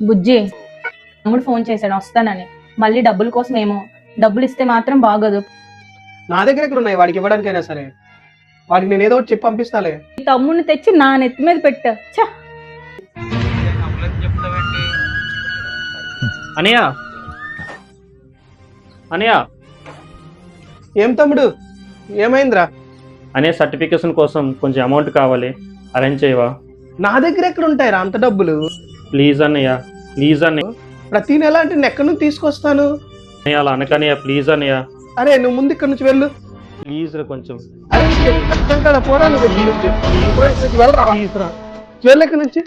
బుజ్జి తమ్ముడు ఫోన్ చేశాడు వస్తానని, మళ్ళీ డబ్బుల కోసం ఏమో. డబ్బులు ఇస్తే మాత్రం బాగోదు. నా దగ్గర ఎక్కడ ఉన్నాయి వాడికి ఇవ్వడానికైనా సరే? వాడికి నేను ఏదో ఒకటి చెప్పి పంపిస్తాలే. ఈ తమ్ముడిని తెచ్చి నా నెత్తి మీద పెట్ట. అనయ్య అనయ్య ఏం తమ్ముడు, ఏమైందిరా? అనే సర్టిఫికేషన్ కోసం కొంచెం అమౌంట్ కావాలి, అరేంజ్ చేయవా? నా దగ్గర ఎక్కడ ఉంటాయిరా అంత డబ్బులు? ప్లీజ్ అన్నయ్య, ప్లీజ్ అన్నయ్య. ప్రతి నెల అంటే నేను ఎక్కడి నుంచి తీసుకొస్తాను? అన్నయ్య అలా అనకన్నయ్య, ప్లీజ్ అన్నయ్య. అరే నువ్వు ముందు ఇక్కడ నుంచి వెళ్ళు. ప్లీజ్ రా కొంచెం. అరే కష్టం కదా, పోరా నువ్వు. వెళ్ళరా, వెళ్ళు ఇక్కడ నుంచి.